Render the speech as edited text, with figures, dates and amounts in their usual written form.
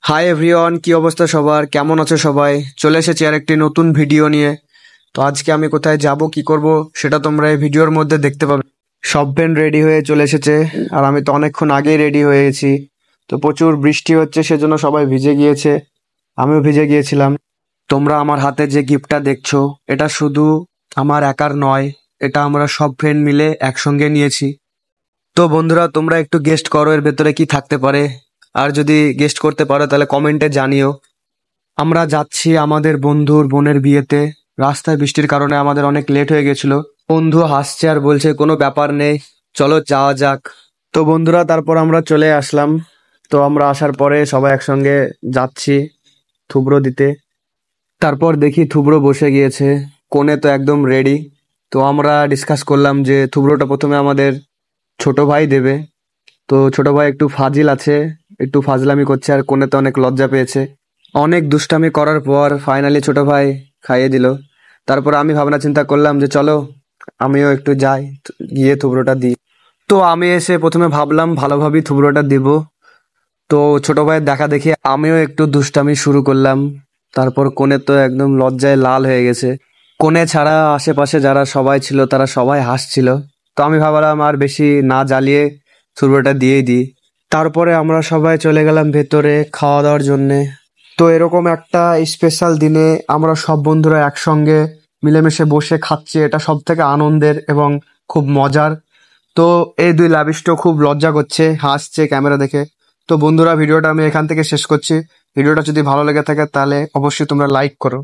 Hi everyone, কি অবস্থা সবার? কেমন আছো সবাই? চলে এসেছি আর একটি নতুন ভিডিও নিয়ে। তো আজকে আমি কোথায় যাব, কি করব, সেটা তোমরা এই ভিডিওর মধ্যে দেখতে পাবে। সব ফ্রেন্ড রেডি হয়ে চলে এসেছে, আর আমি তো অনেকক্ষণ আগেই রেডি হয়ে গেছি। তো প্রচুর বৃষ্টি হচ্ছে, সেজন্য সবাই ভিজে গিয়েছে, আমিও ভিজে গিয়েছিলাম। তোমরা আমার হাতে যে গিফটটা দেখছো, এটা শুধু আমার একার নয়, এটা আমরা সব ফ্রেন্ড মিলে একসঙ্গে নিয়েছি। তো বন্ধুরা, তোমরা একটু গেস্ট করো এর ভেতরে কি থাকতে পারে। আর যদি গেস্ট করতে পারো তাহলে কমেন্টে জানিও। আমরা যাচ্ছি আমাদের বন্ধুর বোনের বিয়েতে। রাস্তায় বৃষ্টির কারণে আমাদের অনেক লেট হয়ে গেছিল। বন্ধু হাসছে আর বলছে কোনো ব্যাপার নেই, চলো যাওয়া যাক। তো বন্ধুরা, তারপর আমরা চলে আসলাম। তো আমরা আসার পরে সবাই একসঙ্গে যাচ্ছি থুবড়ো দিতে। তারপর দেখি থুবড়ো বসে গিয়েছে, কোণে তো একদম রেডি। তো আমরা ডিসকাস করলাম যে থুবড়োটা প্রথমে আমাদের ছোট ভাই দেবে। তো ছোট ভাই একটু ফাজিল আছে, একটু ফাজলামি করছে, আর কোণেতে অনেক লজ্জা পেয়েছে। অনেক দুষ্টামি করার পর ফাইনালি ছোট ভাই খাইয়ে দিল। তারপর আমি ভাবনা চিন্তা করলাম যে চলো আমিও একটু যাই, গিয়ে থুবড়োটা দিই। তো আমি এসে প্রথমে ভাবলাম ভালোভাবেই থুবড়োটা দিব। তো ছোট ভাইয়ের দেখা দেখি আমিও একটু দুষ্টামি শুরু করলাম। তারপর কোণে তো একদম লজ্জায় লাল হয়ে গেছে। কোণে ছাড়া আশেপাশে যারা সবাই ছিল তারা সবাই হাসছিল। তো আমি ভাবলাম আর বেশি না জ্বালিয়ে থুবড়োটা দিয়েই দিই। তারপরে আমরা সবাই চলে গেলাম ভেতরে খাওয়া দাওয়ার জন্যে। তো এরকম একটা স্পেশাল দিনে আমরা সব বন্ধুরা একসঙ্গে মিলেমিশে বসে খাচ্ছি, এটা সব থেকে আনন্দের এবং খুব মজার। তো এই দুই লাবিষ্ট খুব লজ্জা করছে, হাসছে ক্যামেরা দেখে। তো বন্ধুরা, ভিডিওটা আমি এখান থেকে শেষ করছি। ভিডিওটা যদি ভালো লেগে থাকে তাহলে অবশ্যই তোমরা লাইক করো।